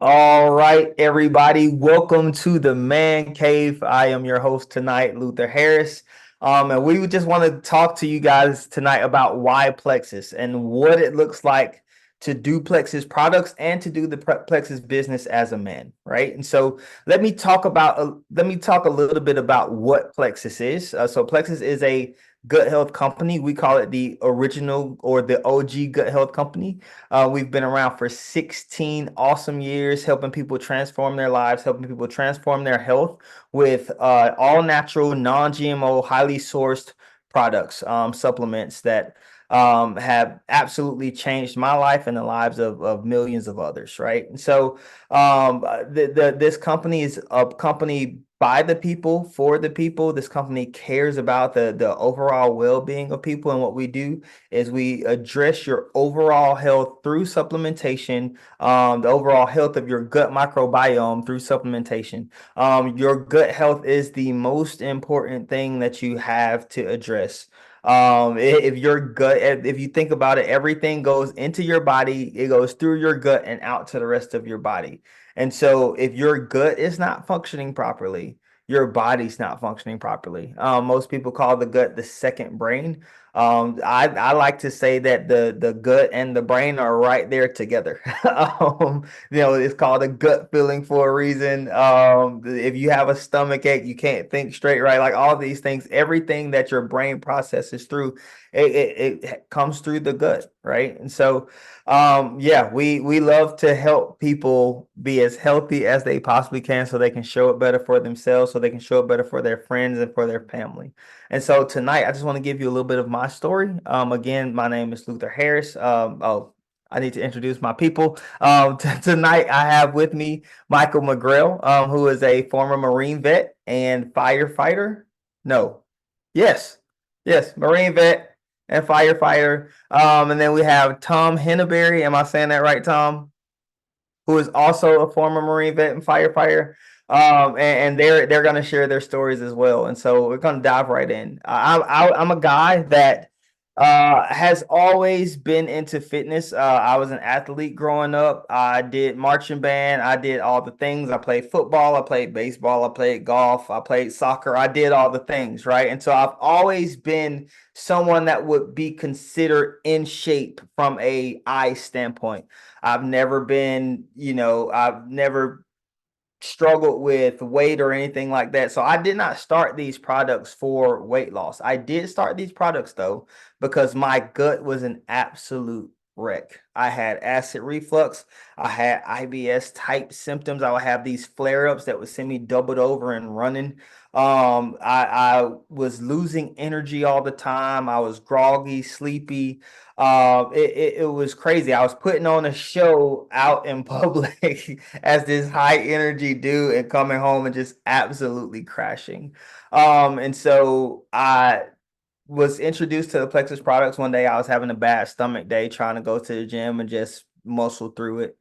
All right, everybody, welcome to the Man Cave. I am your host tonight, Luther Harris. And we would just want to talk to you guys tonight about why Plexus and what it looks like to do Plexus products and to do the Plexus business as a man, right? And so let me talk a little bit about what Plexus is. So Plexus is a gut health company. We call it the original or the OG gut health company. We've been around for 16 awesome years, helping people transform their lives, helping people transform their health with all natural, non GMO, highly sourced products, supplements that have absolutely changed my life and the lives of millions of others, right? And so this company is a company by the people, for the people. This company cares about the overall well-being of people. And what we do is we address your overall health through supplementation, the overall health of your gut microbiome through supplementation. Your gut health is the most important thing that you have to address. If your gut, if you think about it, everything goes into your body, it goes through your gut and out to the rest of your body. And so if your gut is not functioning properly, your body's not functioning properly. Most people call the gut the second brain. I like to say that the gut and the brain are right there together. It's called a gut feeling for a reason. If you have a stomach ache, you can't think straight, right? Like all these things, everything that your brain processes through, it comes through the gut, right? And so, yeah, we love to help people be as healthy as they possibly can, so they can show it better for themselves, so they can show it better for their friends and for their family. And so tonight, I just want to give you a little bit of my story. Again, my name is Luther Harris. I need to introduce my people. Tonight, I have with me Michael McGrail, who is a former Marine vet and firefighter. No, yes, yes, Marine vet and firefighter. And then we have Tom Henebery. Am I saying that right, Tom? Who is also a former Marine vet and firefighter. And they're going to share their stories as well. And so we're going to dive right in. I'm a guy that has always been into fitness. I was an athlete growing up. I did marching band. I did all the things. I played football. I played baseball. I played golf. I played soccer. I did all the things, right? And so I've always been someone that would be considered in shape from a eye standpoint. I've never been, I've never struggled with weight or anything like that. So I did not start these products for weight loss. I did start these products though, because my gut was an absolute wreck. I had acid reflux. I had IBS type symptoms. I would have these flare ups that would send me doubled over and running. I was losing energy all the time. I was groggy, sleepy. It was crazy. I was putting on a show out in public as this high energy dude and coming home and just absolutely crashing. And so I was introduced to the Plexus products one day. I was having a bad stomach day trying to go to the gym and just muscle through it.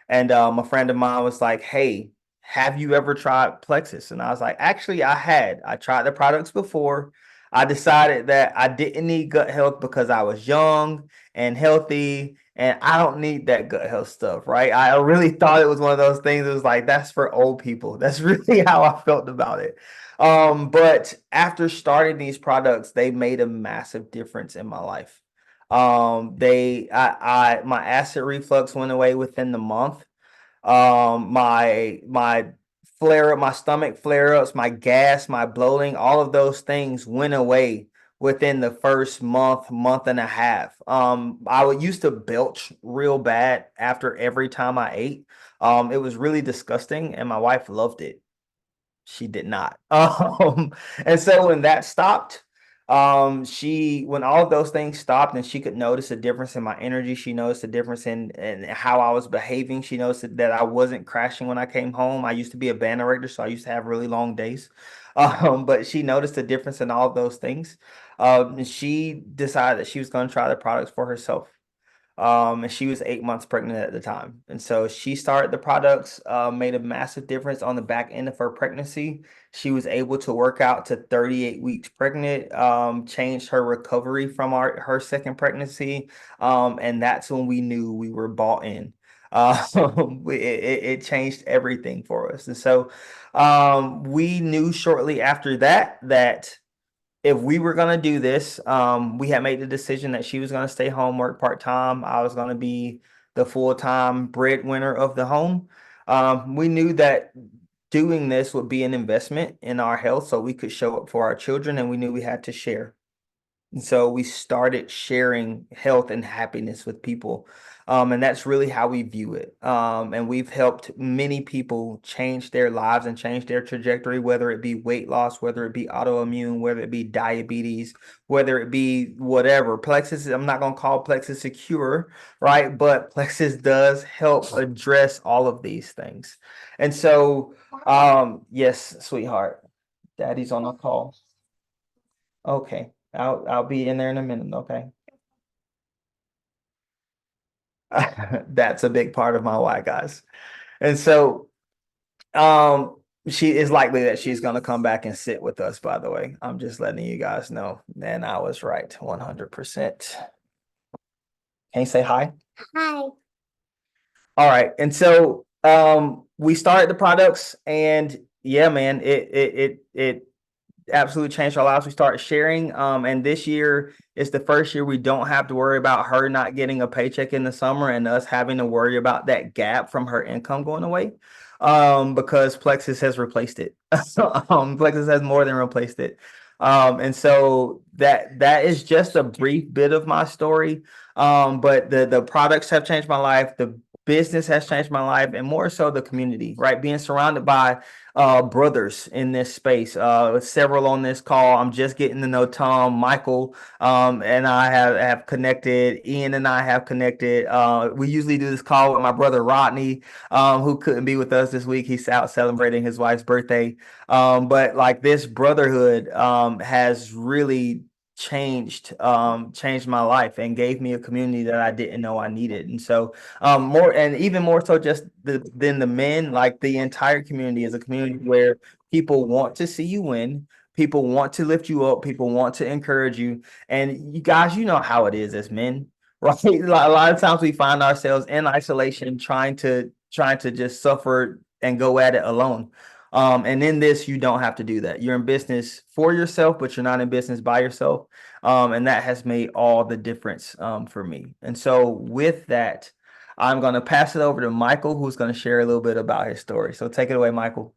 And a friend of mine was like, "Hey, have you ever tried Plexus?" And I was like, "Actually, I had. I tried the products before. I decided that I didn't need gut health because I was young and healthy, and I don't need that gut health stuff, right?" I really thought it was one of those things that was like, that's for old people. That's really how I felt about it. But after starting these products, they made a massive difference in my life. My acid reflux went away within the month. My flare up, my stomach flare ups, my gas, my bloating, all of those things went away within the first month and a half. I would used to belch real bad after every time I ate. It was really disgusting, and my wife loved it. She did not. And so when that stopped, when all of those things stopped and she could notice a difference in my energy, she noticed a difference in how I was behaving. She noticed that I wasn't crashing when I came home. I used to be a band director, so I used to have really long days. But she noticed a difference in all of those things. And she decided that she was going to try the products for herself. And she was 8 months pregnant at the time. And so she started the products, made a massive difference on the back end of her pregnancy. She was able to work out to 38 weeks pregnant, changed her recovery from her second pregnancy. And that's when we knew we were bought in. It changed everything for us. And so we knew shortly after that that if we were going to do this, we had made the decision that she was going to stay home, work part-time. I was going to be the full-time breadwinner of the home. We knew that doing this would be an investment in our health so we could show up for our children, and we knew we had to share. And so we started sharing health and happiness with people. And that's really how we view it. And we've helped many people change their lives and change their trajectory, whether it be weight loss, whether it be autoimmune, whether it be diabetes, whether it be whatever. Plexus, I'm not going to call Plexus a cure, right? But Plexus does help address all of these things. And so, yes, sweetheart, daddy's on a call. Okay. I'll be in there in a minute, okay? That's a big part of my why, guys. And so um she is likely that she's gonna come back and sit with us, by the way. I'm just letting you guys know. And I was right, 100%. Can you say hi? Hi. All right. And so we started the products and yeah, man, it absolutely changed our lives. We started sharing. And this year is the first year we don't have to worry about her not getting a paycheck in the summer and us having to worry about that gap from her income going away. Because Plexus has replaced it. Plexus has more than replaced it. And so that is just a brief bit of my story. But the products have changed my life. The business has changed my life, and more so the community, right? Being surrounded by brothers in this space. Several on this call. I'm just getting to know Tom, Michael, and I have connected. Ian and I have connected. We usually do this call with my brother Rodney, who couldn't be with us this week. He's out celebrating his wife's birthday. But like this brotherhood has really changed my life and gave me a community that I didn't know I needed. And so more and even more so just than the men, like the entire community is a community where people want to see you win, people want to lift you up, people want to encourage you. And you guys, you know how it is as men, right? Like, a lot of times we find ourselves in isolation trying to just suffer and go at it alone. And in this, you don't have to do that. You're in business for yourself, but you're not in business by yourself. And that has made all the difference for me. And so with that, I'm going to pass it over to Michael, who's going to share a little bit about his story. So take it away, Michael.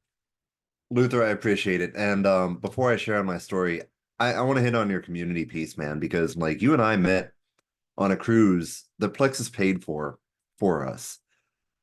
Luther, I appreciate it. And before I share my story, I want to hit on your community piece, man, because like you and I met on a cruise that Plexus paid for us.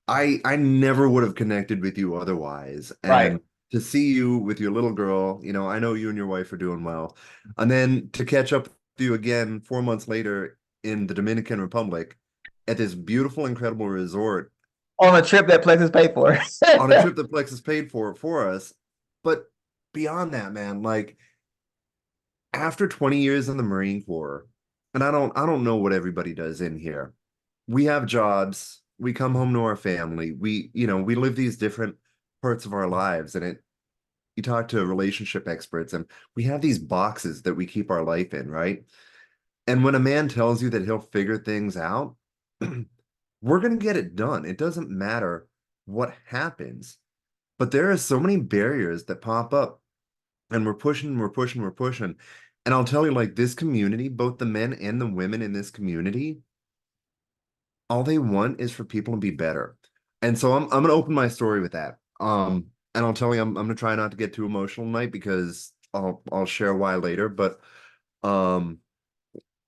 I never would have connected with you otherwise. Right. And to see you with your little girl, I know you and your wife are doing well. And then to catch up with you again 4 months later in the Dominican Republic at this beautiful, incredible resort On a trip that Plexus paid for. on a trip that Plexus paid for us. But beyond that, man, like after 20 years in the Marine Corps, and I don't know what everybody does in here. We have jobs, we come home to our family, we live these different parts of our lives, and it you talk to relationship experts and we have these boxes that we keep our life in, right? And when a man tells you that he'll figure things out, we're going to get it done. It doesn't matter what happens. But there are so many barriers that pop up and we're pushing. And I'll tell you, like this community, both the men and the women in this community, all they want is for people to be better. And so I'm gonna open my story with that. And I'll tell you, I'm gonna try not to get too emotional tonight because I'll share why later. But um,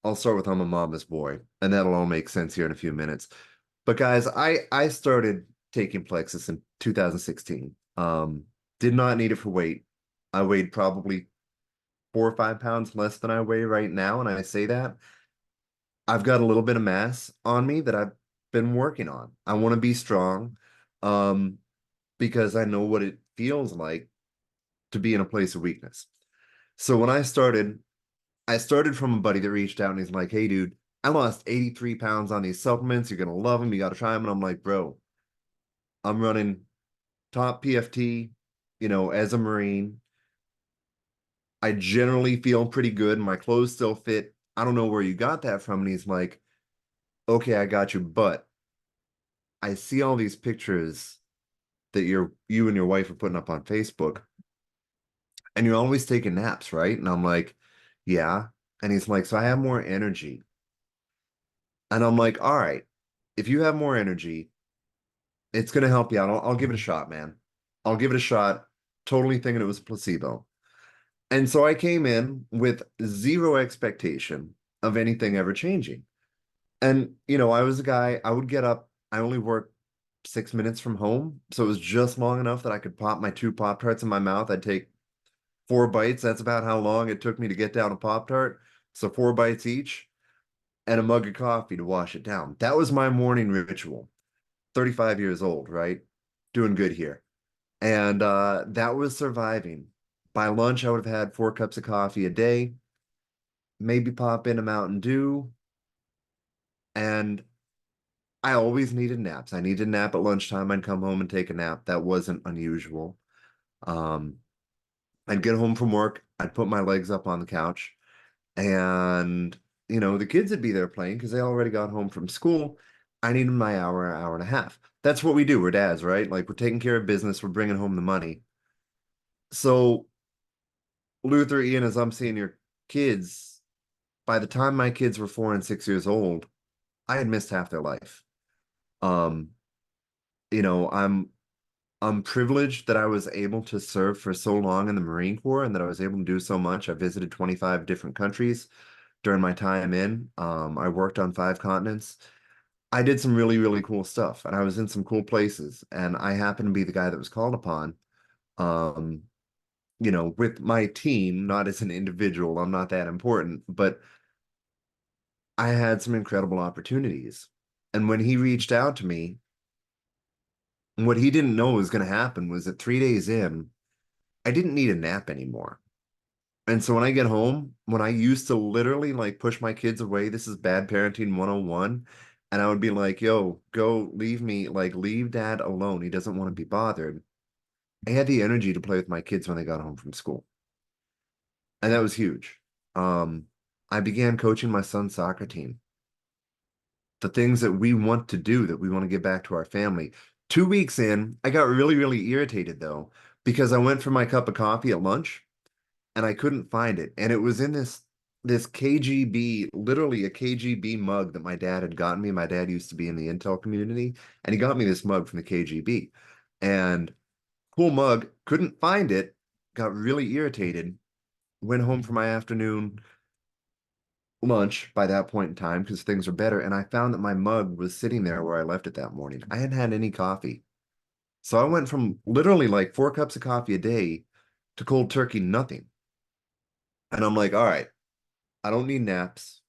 I'll start with I'm a mama's boy, and that'll all make sense here in a few minutes. But guys, I started taking Plexus in 2016. Did not need it for weight. I weighed probably 4 or 5 pounds less than I weigh right now, and I say that I've got a little bit of mass on me that I've been working on. I want to be strong, um, because I know what it feels like to be in a place of weakness. So when I started from a buddy that reached out and he's like, "Hey, dude, I lost 83 pounds on these supplements. You're gonna love them. You got to try them." And I'm like, "Bro, I'm running top PFT, as a Marine. I generally feel pretty good. My clothes still fit. I don't know where you got that from." And he's like, "Okay, I got you, but I see all these pictures that you and your wife are putting up on Facebook, and you're always taking naps, right? And I'm like, yeah. And he's like, so I have more energy. And I'm like, all right, if you have more energy, it's gonna help you out. I'll give it a shot, man. I'll give it a shot, totally thinking it was a placebo. And so I came in with zero expectation of anything ever changing. And, I was a guy, I would get up, I only worked 6 minutes from home. So it was just long enough that I could pop my two Pop Tarts in my mouth. I'd take 4 bites. That's about how long it took me to get down a Pop Tart. So 4 bites each and a mug of coffee to wash it down. That was my morning ritual. 35 years old, right? Doing good here. And that was surviving. By lunch, I would have had 4 cups of coffee a day, maybe pop in a Mountain Dew, and I always needed naps. I needed a nap at lunchtime. I'd come home and take a nap. That wasn't unusual. Um, I'd get home from work, I'd put my legs up on the couch, and the kids would be there playing because they already got home from school. I needed my hour and a half. That's what we do. We're dads, right? Like we're taking care of business, we're bringing home the money. So, Luther, Ian, as I'm seeing your kids, by the time my kids were 4 and 6 years old, I had missed half their life. Um, you know, I'm I'm privileged that I was able to serve for so long in the Marine Corps and that I was able to do so much. I visited 25 different countries during my time in. I worked on 5 continents. I did some really, really cool stuff and I was in some cool places. And I happened to be the guy that was called upon, um, with my team, not as an individual. I'm not that important, but I had some incredible opportunities. And when he reached out to me, what he didn't know was going to happen was that 3 days in, I didn't need a nap anymore. And so when I get home, when I used to literally like push my kids away, this is bad parenting 101. And I would be like, yo, go leave me, like leave dad alone. He doesn't want to be bothered. I had the energy to play with my kids when they got home from school. And that was huge. Um, I began coaching my son's soccer team. The things that we want to do, that we want to give back to our family. 2 weeks in, I got really, really irritated though, because I went for my cup of coffee at lunch and I couldn't find it. And it was in this KGB, literally a KGB mug that my dad had gotten me. My dad used to be in the Intel community, and he got me this mug from the KGB. And cool mug, couldn't find it, got really irritated, went home for my afternoon lunch by that point in time because things were better. And I found that my mug was sitting there where I left it that morning. I hadn't had any coffee. So I went from literally like 4 cups of coffee a day to cold turkey, nothing. And I'm like, all right, I don't need naps.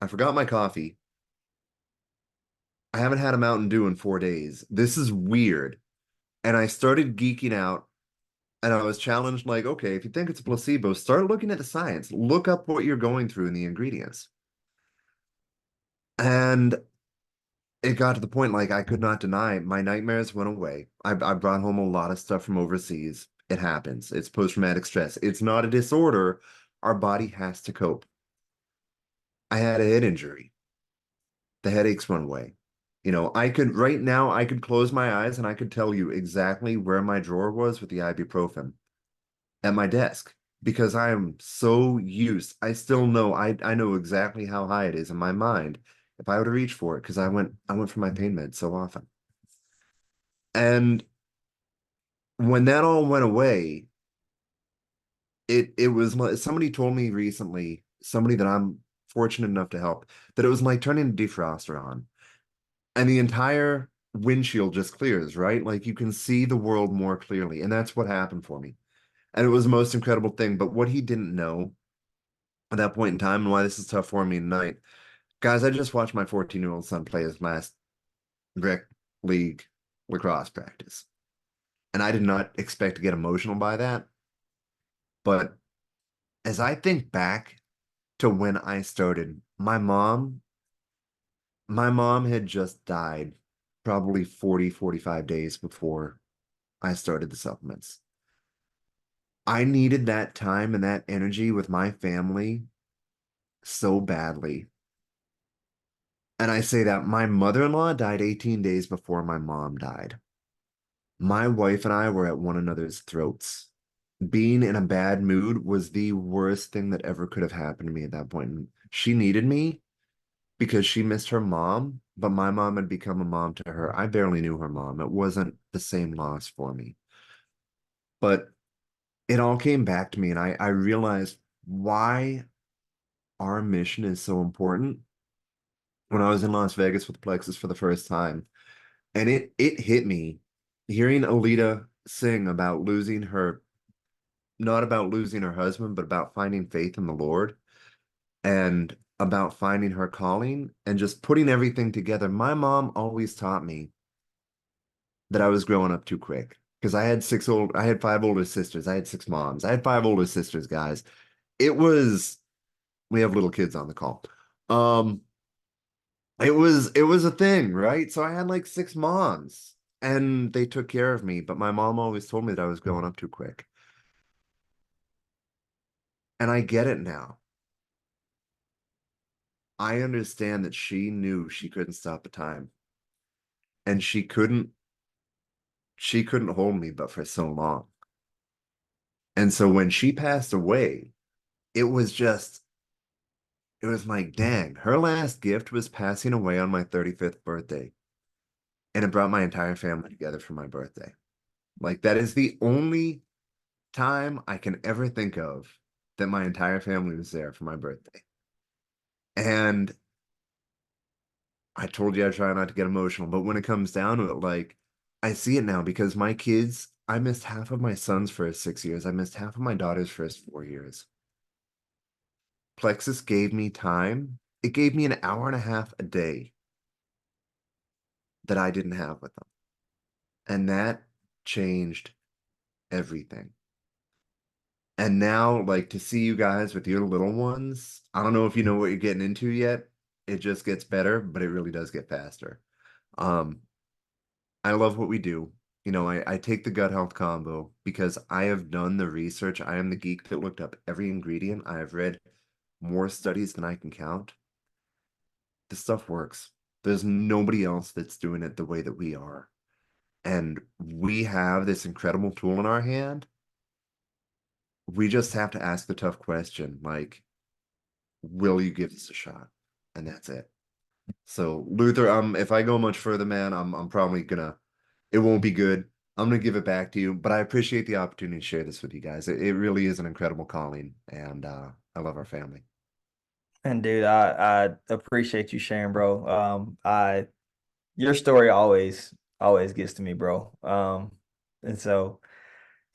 I forgot my coffee. I haven't had a Mountain Dew in 4 days. This is weird. And I started geeking out and I was challenged like, okay, if you think it's a placebo, start looking at the science. Look up what you're going through in the ingredients. And it got to the point like I could not deny my nightmares went away. I brought home a lot of stuff from overseas. It happens. It's post-traumatic stress. It's not a disorder. Our body has to cope. I had a head injury. The headaches went away. I could right now, I could close my eyes and I could tell you exactly where my drawer was with the ibuprofen at my desk because I am so used. I still know I know exactly how high it is in my mind if I were to reach for it because I went for my pain meds so often. And when that all went away, it was like somebody told me recently, somebody that I'm fortunate enough to help, that it was like turning a defroster on. And the entire windshield just clears, right? Like you can see the world more clearly. And that's what happened for me. And it was the most incredible thing. But what he didn't know at that point in time, and why this is tough for me tonight, guys, I just watched my 14-year-old son play his last rec league lacrosse practice. And I did not expect to get emotional by that. But as I think back to when I started, my mom had just died probably 40, 45 days before I started the supplements. I needed that time and that energy with my family so badly. And I say that my mother-in-law died 18 days before my mom died. My wife and I were at one another's throats. Being in a bad mood was the worst thing that ever could have happened to me at that point. She needed me because she missed her mom, but my mom had become a mom to her. I barely knew her mom. It wasn't the same loss for me. But it all came back to me, and I realized why our mission is so important when I was in Las Vegas with Plexus for the first time. And it hit me hearing Alita sing about losing her, not about losing her husband, but about finding faith in the Lord and about finding her calling and just putting everything together. My mom always taught me that I was growing up too quick because I had five older sisters. I had six moms. I had five older sisters, guys. It was, we have little kids on the call. Um, it was a thing, right? So I had like six moms and they took care of me, but my mom always told me that I was growing up too quick. And I get it now. I understand that she knew she couldn't stop the time and she couldn't hold me but for so long. And so when she passed away, it was just it was like, dang, her last gift was passing away on my 35th birthday. And it brought my entire family together for my birthday. Like that is the only time I can ever think of that my entire family was there for my birthday. And I told you I try not to get emotional, but when it comes down to it, like I see it now because my kids, I missed half of my son's first 6 years. I missed half of my daughter's first 4 years. Plexus gave me time. It gave me an hour and a half a day that I didn't have with them. And that changed everything. And now, like to see you guys with your little ones, I don't know if you know what you're getting into yet. It just gets better, but it really does get faster. Um, I love what we do. I take the gut health combo because I have done the research. I am the geek that looked up every ingredient. I have read more studies than I can count. This stuff works. There's nobody else that's doing it the way that we are. And we have this incredible tool in our hand. We just have to ask the tough question, like, will you give this a shot? And that's it. So Luther, if I go much further, man, I'm probably gonna it won't be good. I'm gonna give it back to you, but I appreciate the opportunity to share this with you guys. It really is an incredible calling, and I love our family. And dude, I appreciate you sharing, bro. I Your story always gets to me, bro. And so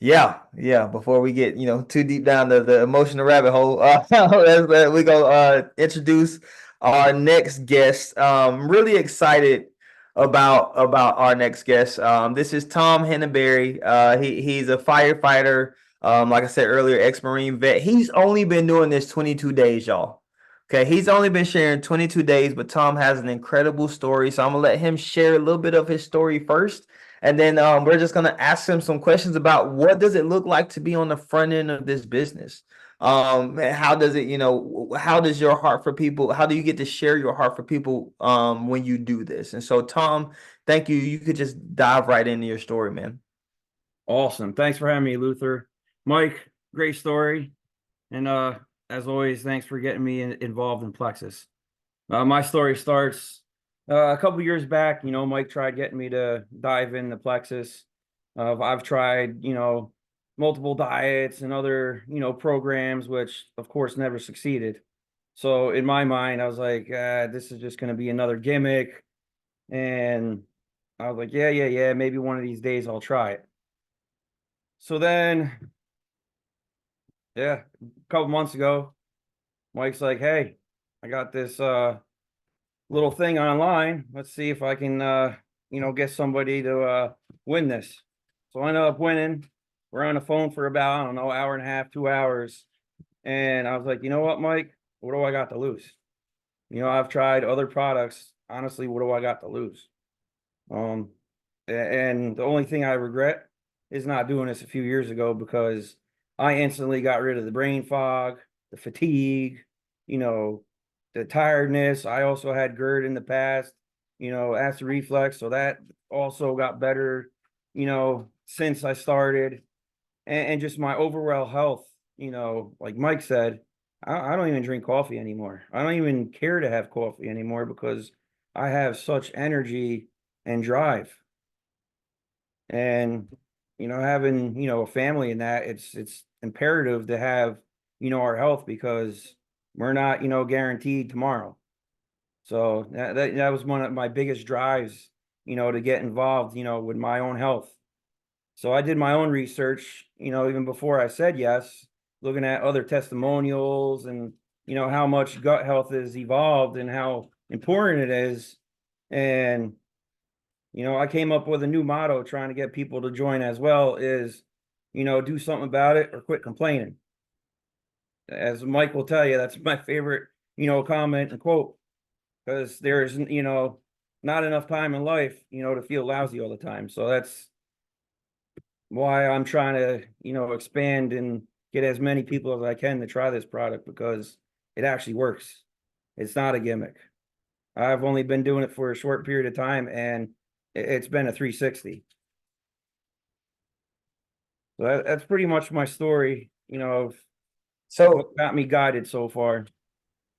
yeah, yeah. Before we get too deep down the emotional rabbit hole, we go introduce our next guest. Really excited about our next guest. This is Tom Henebery. He's a firefighter. Like I said earlier, ex-Marine vet. He's only been doing this 22 days, y'all. Okay, he's only been sharing 22 days, but Tom has an incredible story. So I'm gonna let him share a little bit of his story first, and then we're just gonna ask him some questions about what does it look like to be on the front end of this business. How does it, how does your heart for people? How do you get to share your heart for people when you do this? And so, Tom, thank you. You could just dive right into your story, man. Awesome. Thanks for having me, Luther. Mike, great story. And as always, thanks for getting me involved in Plexus. My story starts a couple years back. Mike tried getting me to dive into Plexus. I've tried, multiple diets and other, programs, which of course never succeeded. So in my mind, I was like, this is just going to be another gimmick. And I was like, yeah, maybe one of these days I'll try it. So then, yeah, a couple months ago, Mike's like, hey, I got this little thing online. Let's see if I can get somebody to win this. So I ended up winning. We're on the phone for about, I don't know, hour and a half, 2 hours. And I was like, you know what, Mike? What do I got to lose? I've tried other products. Honestly, what do I got to lose? Um, and the only thing I regret is not doing this a few years ago because I instantly got rid of the brain fog, the fatigue, you know, the tiredness. I also had GERD in the past, acid reflux. So that also got better, since I started. And just my overall health, like Mike said, I don't even drink coffee anymore. I don't even care to have coffee anymore because I have such energy and drive. And, having, a family in that, it's imperative to have, our health because we're not, guaranteed tomorrow. So that was one of my biggest drives, to get involved, with my own health. So I did my own research, even before I said yes, looking at other testimonials and, how much gut health has evolved and how important it is. And, I came up with a new motto trying to get people to join as well is, do something about it or quit complaining. As Mike will tell you, that's my favorite, comment and quote, because there's, not enough time in life, to feel lousy all the time. So that's why I'm trying to, expand and get as many people as I can to try this product because it actually works. It's not a gimmick. I've only been doing it for a short period of time and it's been a 360. So that's pretty much my story, of So what got me guided so far.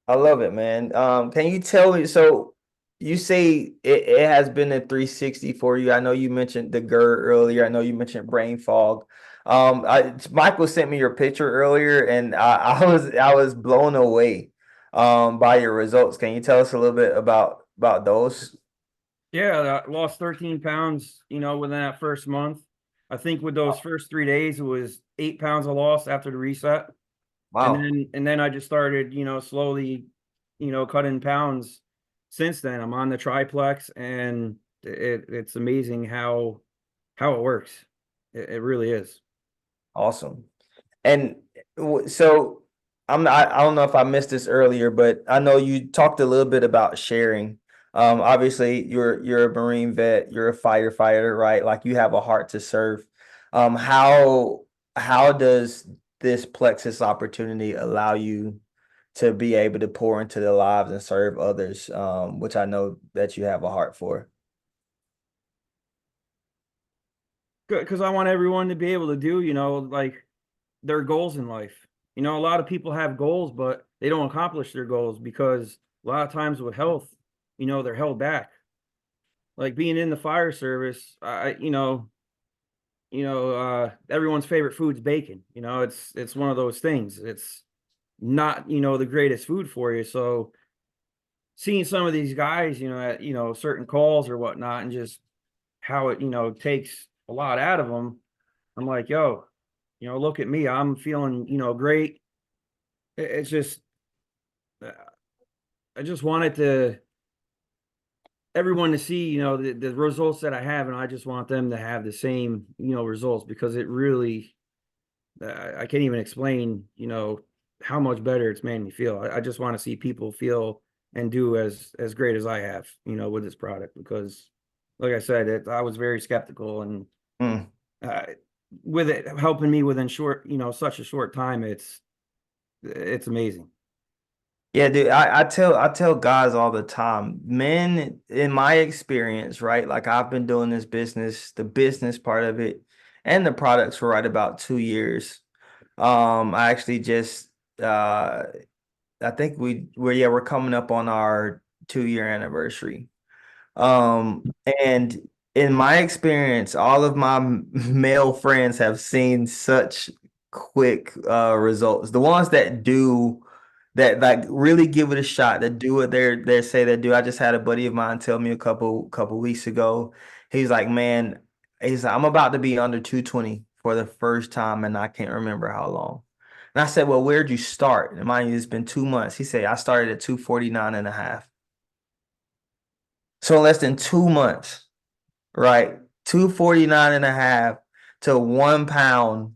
I love it, man. Can you tell me? So you say it has been a 360 for you. I know you mentioned the GERD earlier. I know you mentioned brain fog. Michael sent me your picture earlier, and I was blown away by your results. Can you tell us a little bit about those? Yeah, I lost 13 pounds, within that first month. I think with those first 3 days, it was 8 pounds I lost after the reset. And Wow, then I just started, slowly, cutting pounds since then. I'm on the triplex and it's amazing how it works. It really is. awesome. And so I don't know if I missed this earlier, but I know you talked a little bit about sharing. Obviously you're a Marine vet, you're a firefighter, right? Like you have a heart to serve. How does this Plexus opportunity allow you to be able to pour into their lives and serve others, which I know that you have a heart for? Because I want everyone to be able to do, like their goals in life. A lot of people have goals, but they don't accomplish their goals because a lot of times with health, they're held back. Like being in the fire service, everyone's favorite food's bacon. It's one of those things. It's not, the greatest food for you. So seeing some of these guys, at, certain calls or whatnot, and just how it, takes a lot out of them. I'm like, yo, look at me. I'm feeling, great. It's just, uh, I just wanted to everyone to see, the results that I have, and I just want them to have the same, results because it really, I can't even explain, how much better it's made me feel. I just want to see people feel and do as great as I have, with this product because, like I said, I was very skeptical and Mm. uh, with it helping me within such a short time, it's amazing. Yeah, dude, I tell guys all the time, men, in my experience, right? Like I've been doing this business, the business part of it, and the products for right about 2 years. I actually just I think we're coming up on our 2 year anniversary. And in my experience, all of my male friends have seen such quick results. The ones that do that like really give it a shot, that do what they say they do. I just had a buddy of mine tell me a couple weeks ago. He's like, man, he's like, I'm about to be under 220 for the first time, and I can't remember how long. And I said, well, where'd you start? And mind you, it's been 2 months. He said, I started at 249 and a half. So in less than 2 months, right? 249 and a half to 1 pound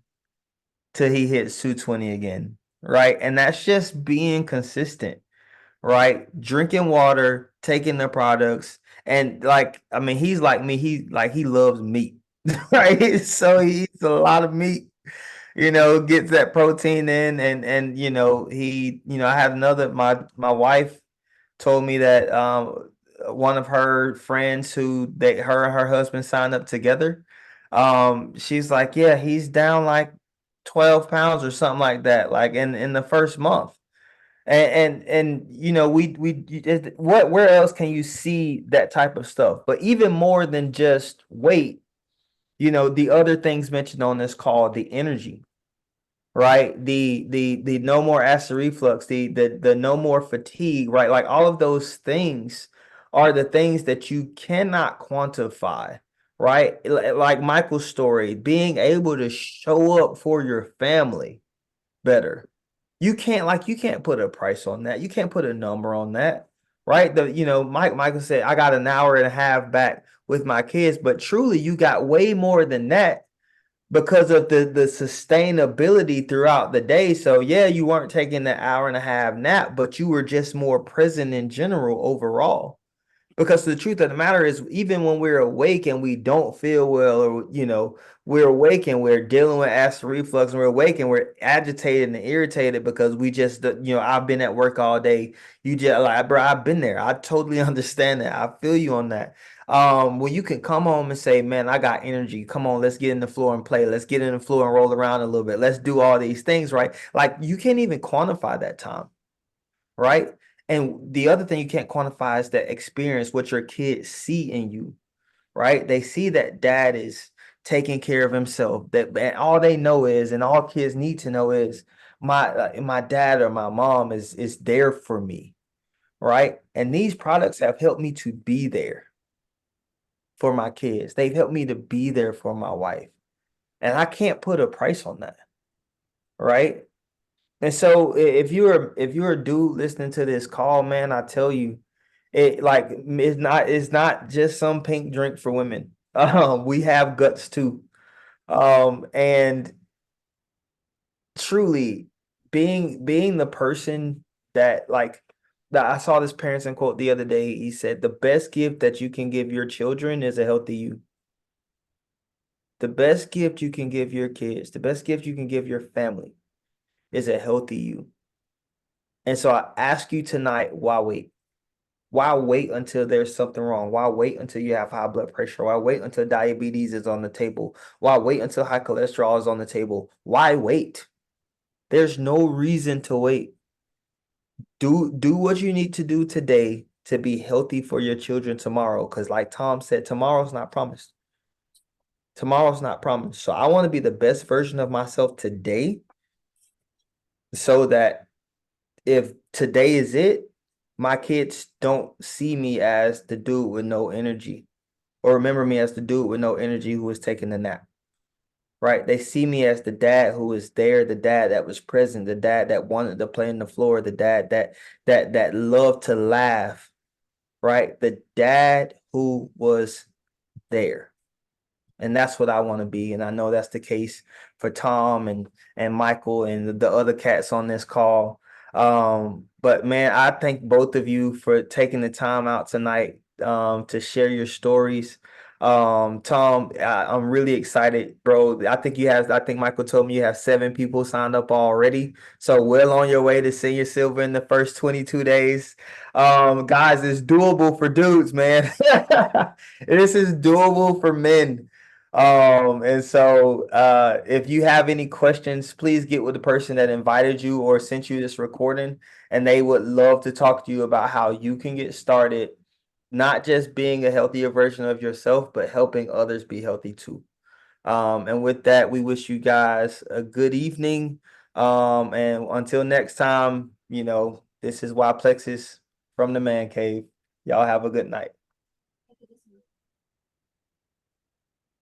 till he hits 220 again, right? And that's just being consistent, right? Drinking water, taking the products, and like, I mean, he's like me, he loves meat, right? So he eats a lot of meat, gets that protein in, and I have another my wife. told me that one of her friends who her and her husband signed up together, she's like, yeah, he's down like 12 pounds or something like that, like in the first month. And you know, where else can you see that type of stuff? But even more than just weight, you know, the other things mentioned on this call, the energy, right? The no more acid reflux, the no more fatigue, right? Like all of those things are the things that you cannot quantify, right? Like Michael's story, being able to show up for your family better. You can't put a price on that. You can't put a number on that, right? Michael said, I got an hour and a half back with my kids, but truly you got way more than that because of the sustainability throughout the day. So yeah, you weren't taking the hour and a half nap, but you were just more present in general overall. Because the truth of the matter is, even when we're awake and we don't feel well, or you know, we're awake and we're dealing with acid reflux, and we're awake and we're agitated and irritated because we just, you know, I've been at work all day. You just like, bro, I've been there. I totally understand that. I feel you on that. When you can come home and say, man, I got energy. Come on, let's get in the floor and play. Let's get in the floor and roll around a little bit. Let's do all these things, right? Like you can't even quantify that time, right? And the other thing you can't quantify is the experience, what your kids see in you, right? They see that dad is taking care of himself. That and all they know is, and all kids need to know is, my dad or my mom is there for me, right? And these products have helped me to be there for my kids. They've helped me to be there for my wife, and I can't put a price on that, right? And so if you're a dude listening to this call, man, I tell you, it's not just some pink drink for women. We have guts too. And truly being the person that like that I saw this parenting quote the other day. He said, the best gift that you can give your children is a healthy you. The best gift you can give your kids, the best gift you can give your family is a healthy you. And so I ask you tonight, why wait? Why wait until there's something wrong? Why wait until you have high blood pressure? Why wait until diabetes is on the table? Why wait until high cholesterol is on the table? Why wait? There's no reason to wait. Do what you need to do today to be healthy for your children tomorrow. Because like Tom said, tomorrow's not promised. Tomorrow's not promised. So I want to be the best version of myself today so that if today is it, my kids don't see me as the dude with no energy or remember me as the dude with no energy who was taking a nap, right? They see me as the dad who was there, the dad that was present, the dad that wanted to play on the floor, the dad that loved to laugh, right? The dad who was there. And that's what I want to be. And I know that's the case for Tom and Michael and the other cats on this call. But man, I thank both of you for taking the time out tonight to share your stories. Tom, I'm really excited, bro. I think Michael told me you have 7 people signed up already. So well on your way to senior silver in the first 22 days. Guys, it's doable for dudes, man. This is doable for men. And so if you have any questions, please get with the person that invited you or sent you this recording, and they would love to talk to you about how you can get started, not just being a healthier version of yourself, but helping others be healthy too. And with that, we wish you guys a good evening. And until next time, you know, this is why Plexus from the Man Cave. Y'all have a good night.